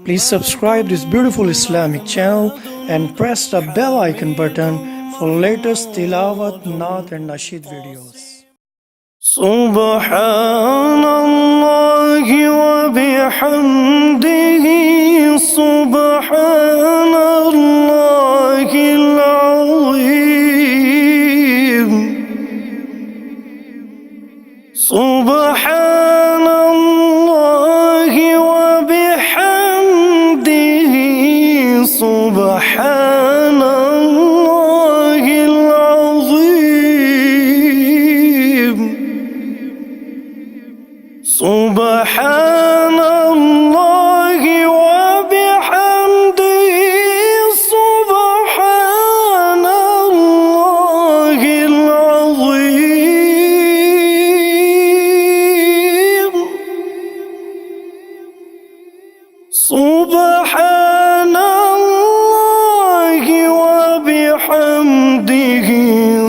Please subscribe this beautiful Islamic channel and press the bell icon button for latest tilawat, naat and nasheed videos. Subhanallah wa bihamdihi, Subhanallahil azim. Subhanallahi wa bihamdihi, Subhanallahil azim. Subhanallahi wa bihamdihi, Subhanallahil azim. Subhanallahi wa bihamdihi, Subhanallahil azim. Subhanallahi wa bihamdihi, Subhanallahil azim.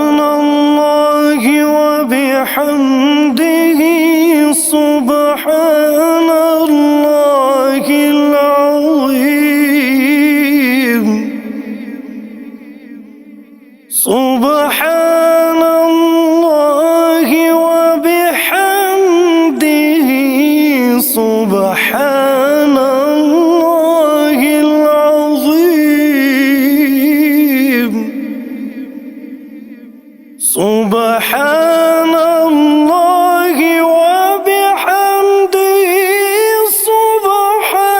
Subhanallahi wa bihamdihi, Subhanallahil azim. Subhanallahi wa bihamdihi, Subhanallahil azim. Subhanallahi wa bihamdihi, Subhanallahil azim.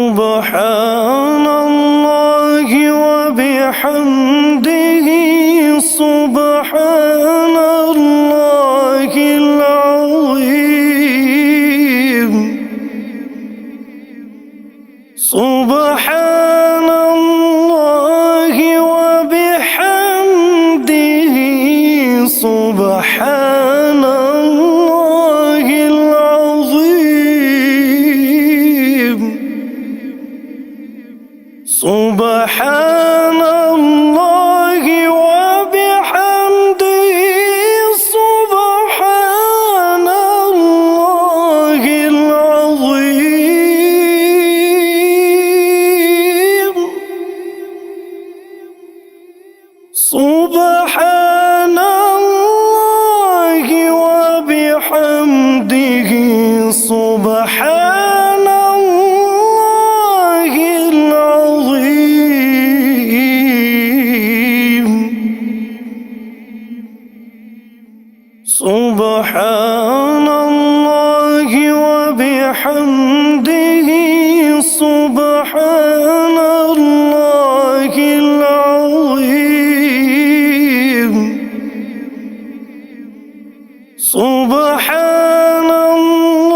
Subhanallahi wa bihamdihi, Subhanallahil azim. Subhanallahi wa bihamdihi, Subhanallahil azim. Subhanallahi wa bihamdihi, Subhanallahil azim. Subhanallahi wa bihamdihi, Subhanallahil azim. Subhanallahi wa bihamdihi, Subhanallahil azim.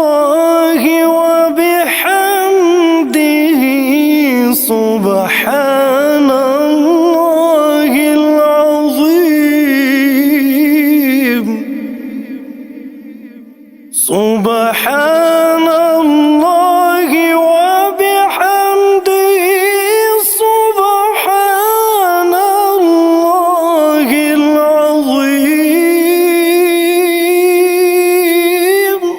Subhanallahi wa bihamdihi, Subhanallahil azim. Subhanallahi wa bihamdihi, Subhanallahil azim.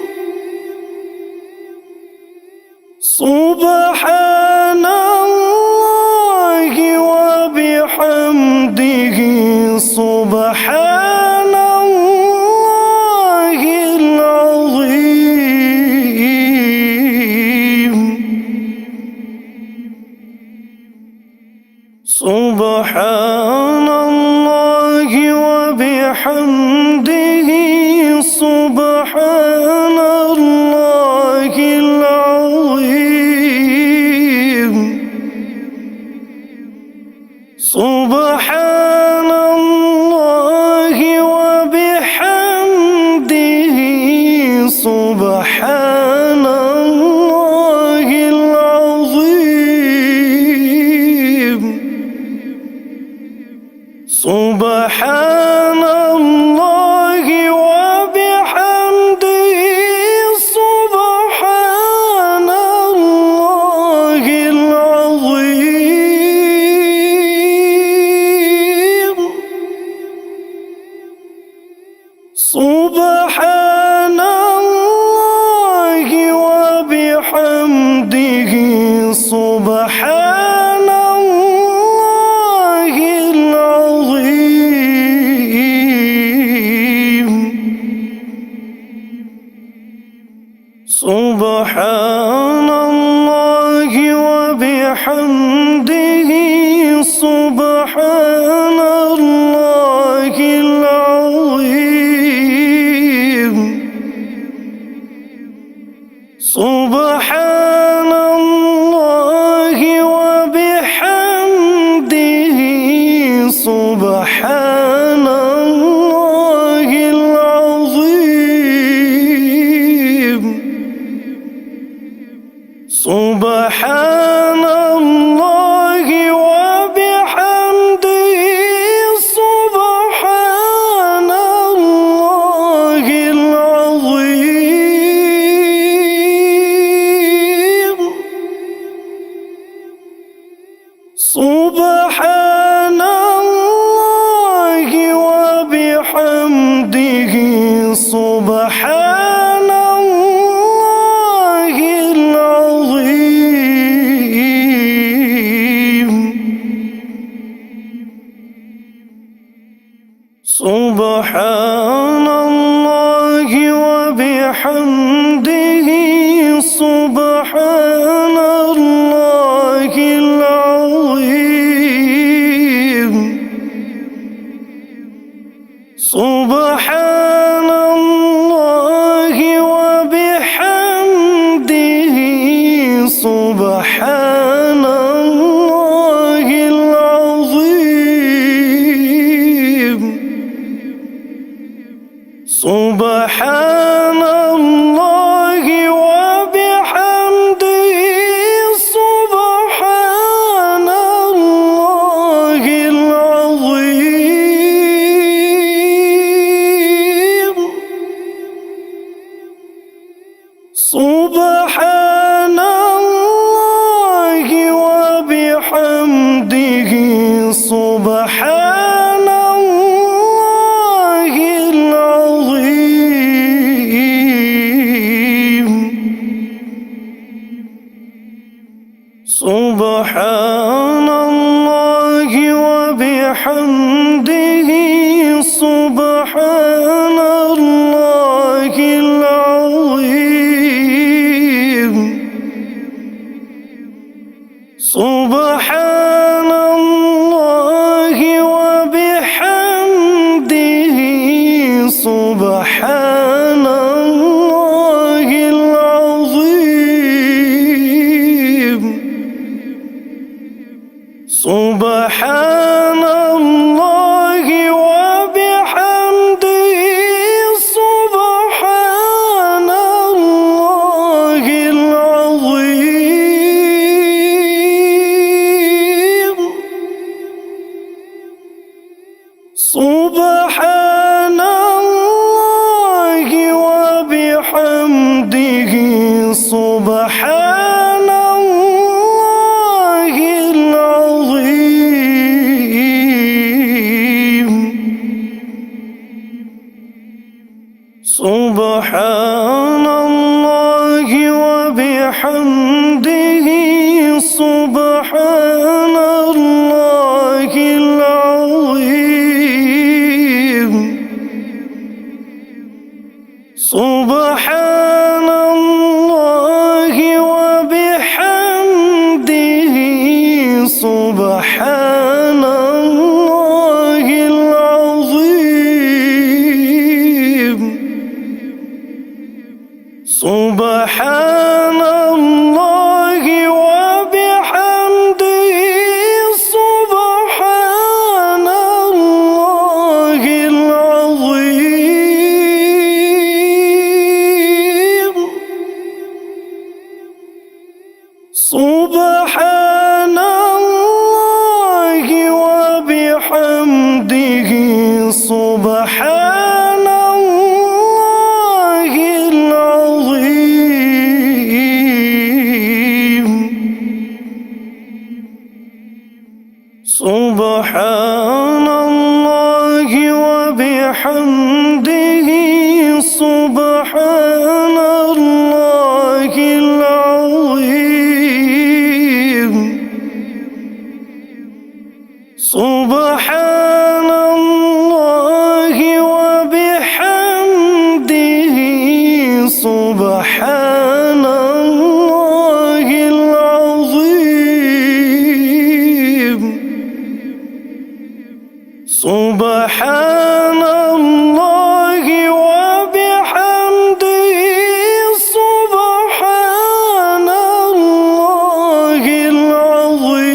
Subhanallahi wa bihamdihi, Subhanallahil azim. Subhanallahi wa bihamdihi, Subhanallahil azim. سبحان الله العظيم سبحان الله وبحمده سبحان الله العظيم سبحان الله وبحمده سبحان الله العظيم سبحان الله وبحمده سبحان الله العظيم سبحان الله وبحمده سبحان الله العظيم سبحان الله وبحمده سبحان الله العظيم سبحان الله وبحمده سبحان الله العظيم سبحان الله وبحمده سبحان الله العظيم سبحان الله وبحمده سبحان الله العظيم سبحان الله وبحمده سبحان الله العظيم سبحان الله وبحمده سبحان الله العظيم سبحان الله وبحمده سبحان الله العظيم سبحان الله وبحمده سبحان الله العظيم سبحان الله وبحمده سبحان الله العظيم سبحان الله وبحمده سبحان الله العظيم سبحان الله وبحمده سبحان الله العظيم سبحان الله وبحمده سبحان الله العظيم سبحان الله وبحمده سبحان الله العظيم سبحان الله وبحمده سبحان الله العظيم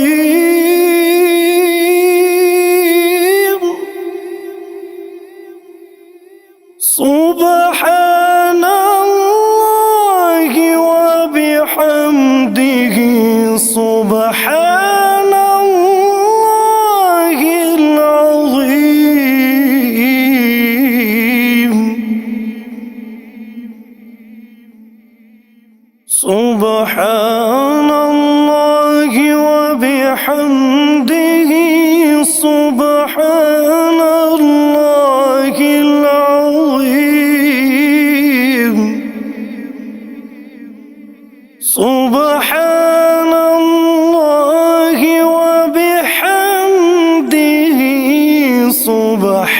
سبحان الله وبحمده سبحان الله العظيم سبحان الله وبحمده سبحان الله العظيم سبحان الله وبحمده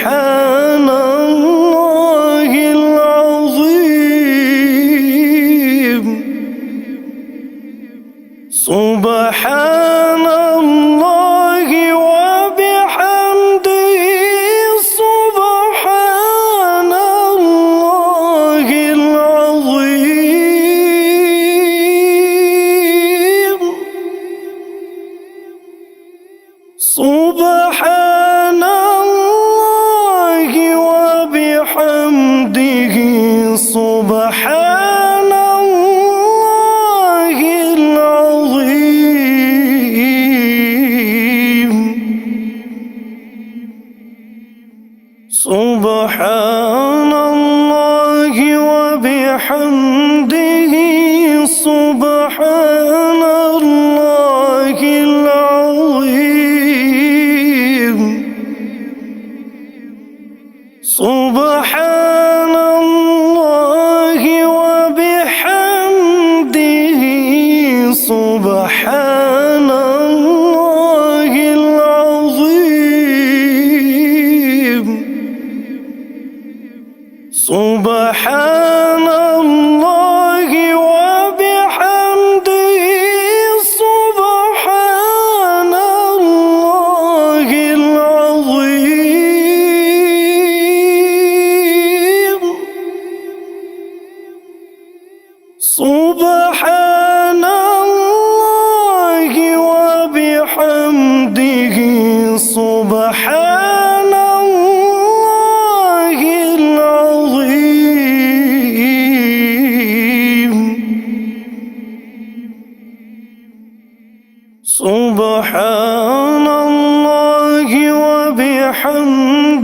سبحان الله العظيم سبحان الله وبحمده سبحان الله العظيم سبحان الله وبحمده سبحان الله العظيم سبحان الله وبحمده سبحان الله العظيم سبحان الله وبحمده سبحان الله العظيم سبحان الله وبحمده سبحان الله العظيم سبحان الله وبحمده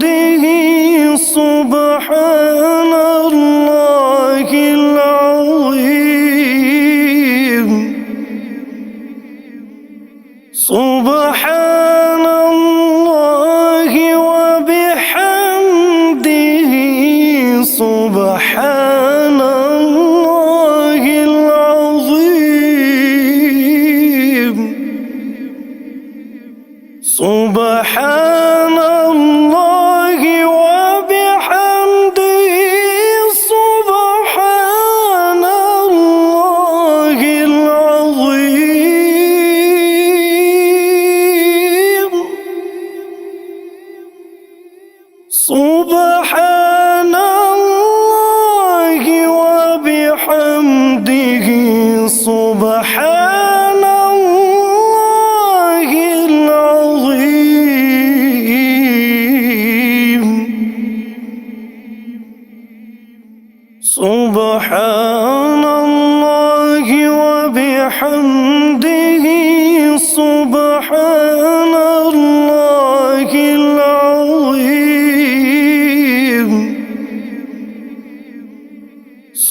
سبحان الله العظيم سبحان الله وبحمده سبحان الله العظيم سبحان الله وبحمده سبحان الله العظيم سبحان الله وبحمده سبحان الله العظيم سبحان الله وبحمده سبحان الله العظيم سبحان الله وبحمده سبحان الله العظيم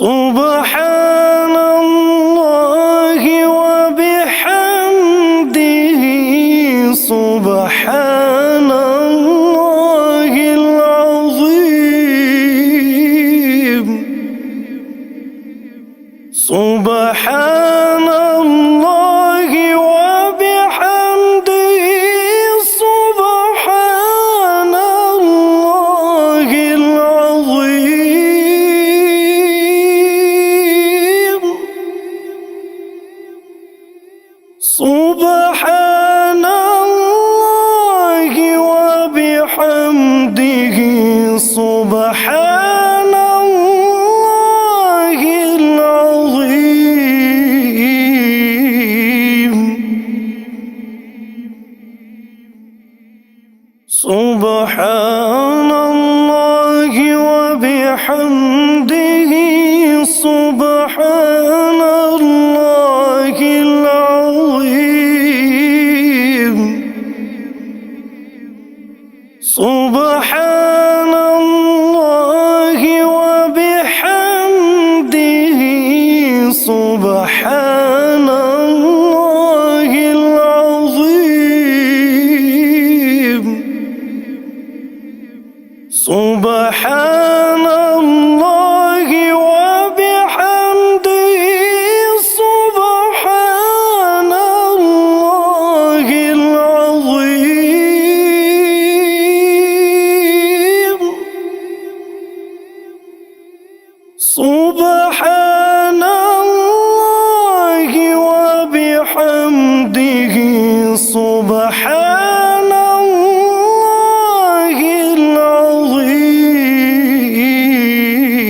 سبحان الله وبحمده سبحان الله العظيم سبحان الله وبحمده سبحان الله العظيم سبحان الله وبحمده سبحان الله وبحمده سبحان الله العظيم سبحان الله وبحمده سبحان الله العظيم سبحان الله وبحمده سبحان الله العظيم سبحان الله وبحمده سبحان الله العظيم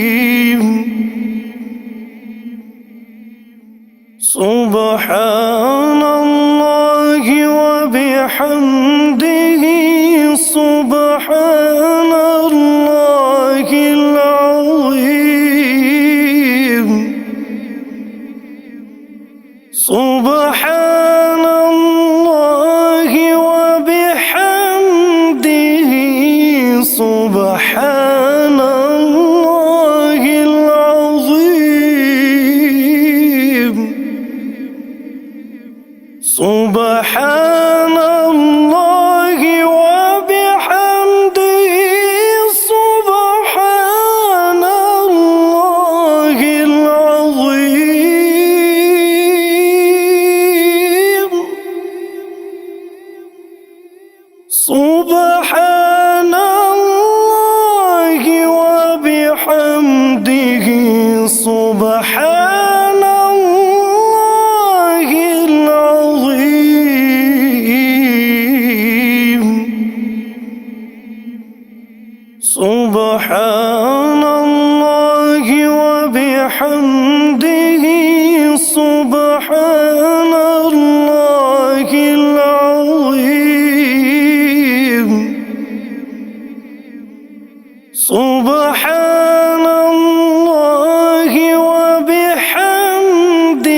سبحان الله وبحمده سبحان الله العظيم سبحان الله وبحمده سبحان الله العظيم سبحان الله وبحمده سبحان الله العظيم سبحان الله وبحمده سبحان الله العظيم سبحان الله وبحمده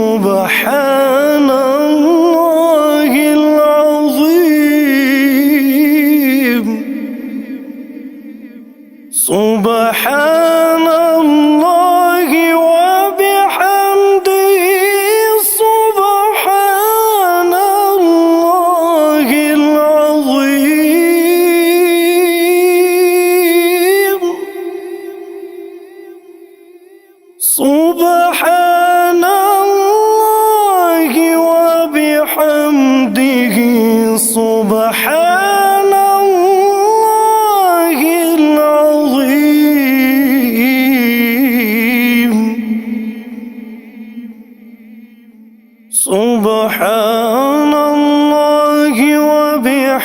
سبحان الله العظيم سبحان الله وبحمده سبحان الله العظيم سبحان الله وبحمده سبحان الله العظيم سبحان الله وبحمده سبحان الله العظيم سبحان الله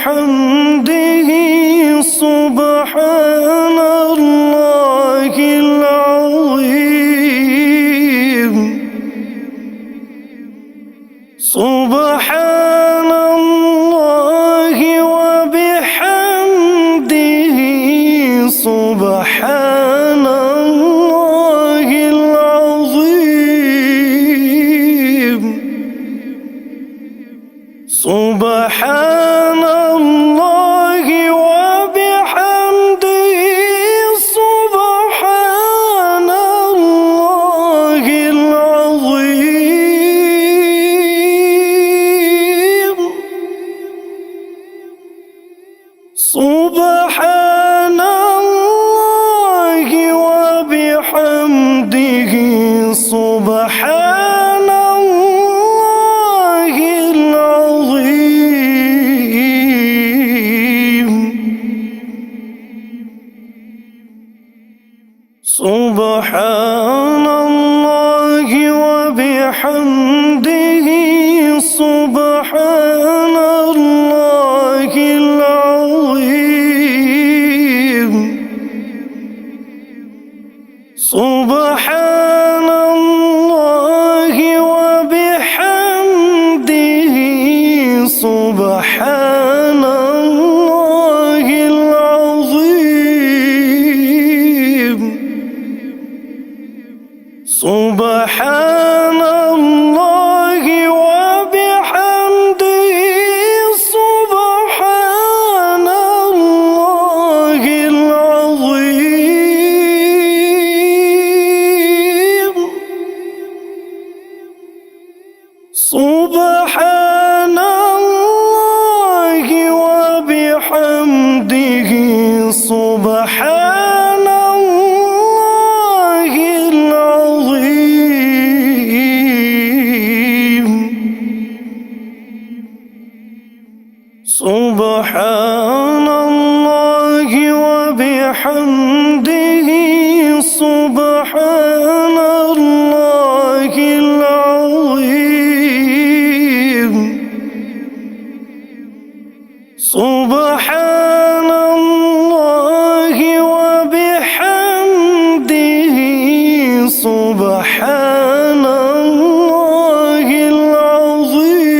وبحمده سبحان الله العظيم سبحان الله وبحمده سبحان الله العظيم سبحان الله وبحمده سبحان الله العظيم سبحان الله وبحمده سبحان الله العظيم سبحان الله وبحمده سبحان الله العظيم سبحان الله وبحمده سبحان سبحان الله وبحمده سبحان الله العظيم سبحان الله وبحمده سبحان الله العظيم سبحان الله وبحمده سبحان الله العظيم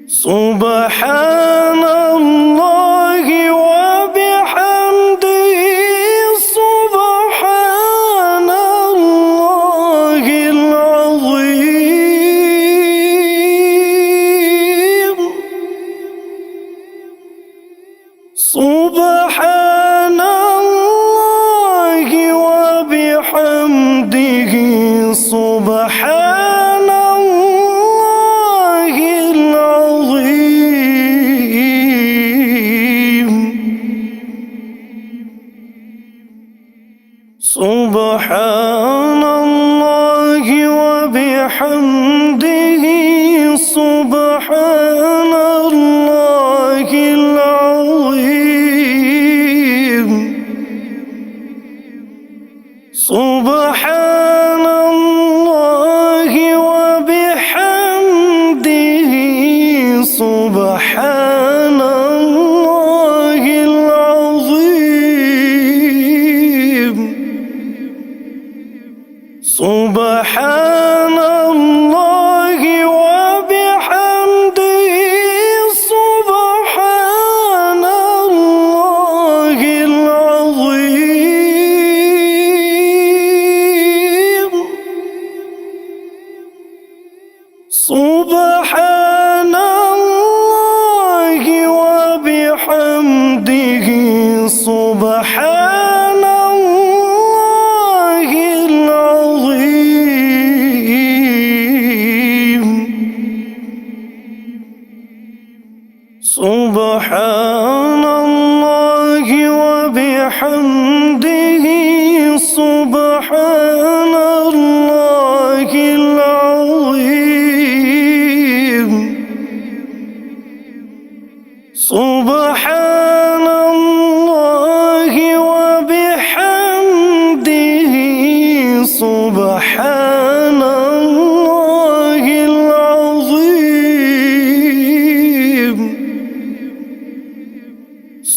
سبحان الله وبحمده سبحان الله العظيم سبحان الله وبحمده سبحان الله العظيم سبحان الله وبحمده سبحان الله العظيم سبحان الله وبحمده سبحان الله العظيم سبحان الله وبحمده سبحان الله العظيم سبحان الله وبحمده سبحان الله العظيم سبحان الله وبحمده سبحان الله العظيم سبحان الله وبحمده سبحان الله العظيم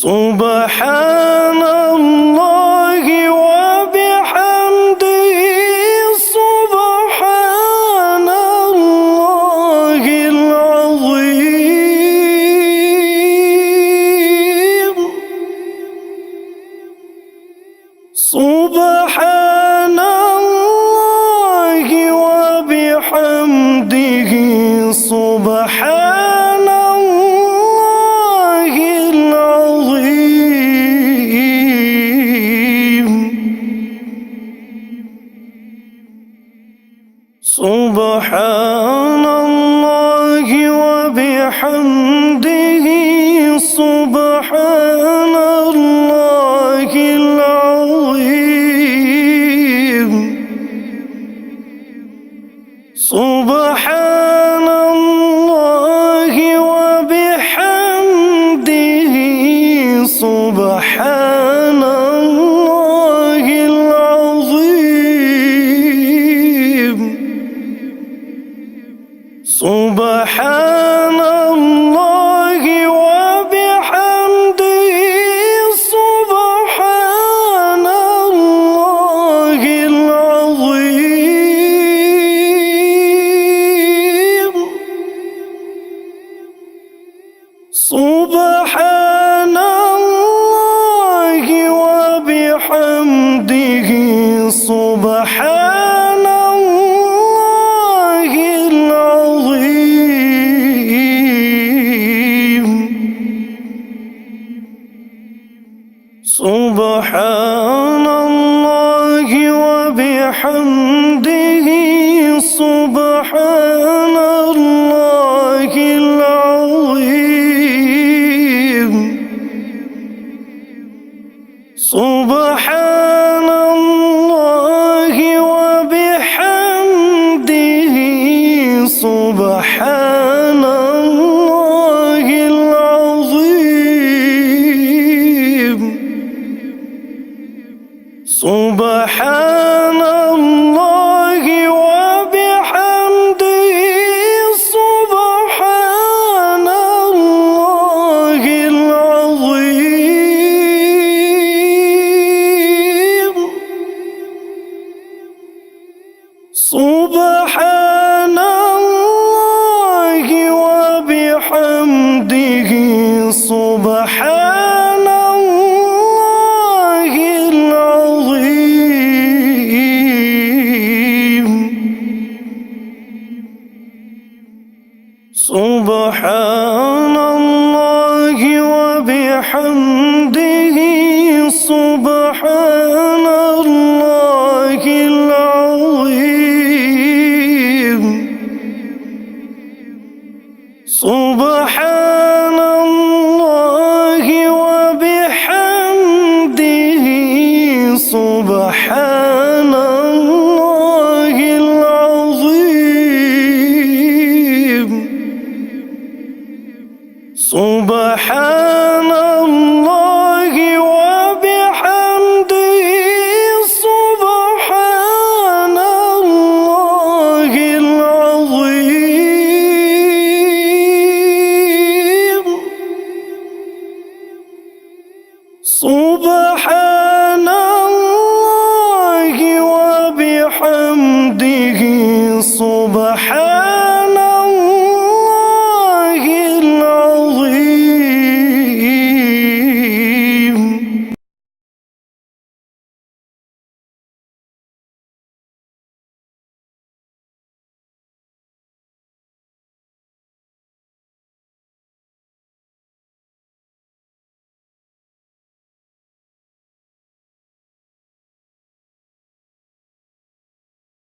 سبحان الله وبحمده سبحان الله العظيم سبحان الله وبحمده سبحان الله العظيم سبحان الله وبحمده سبحان الله العظيم سبحان الله وبحمده سبحان الله العظيم سبحان الله وبحمده سبحان الله العظيم سبحان الله وبحمده سبحان الله العظيم سبحان الله وبحمده سبحان الله العظيم سبحان الله وبحمده سبحان الله العظيم سبحان الله وبحمده سبحان الله العظيم سبحان الله وبحمده سبحان الله العظيم سبحان الله وبحمده سبحان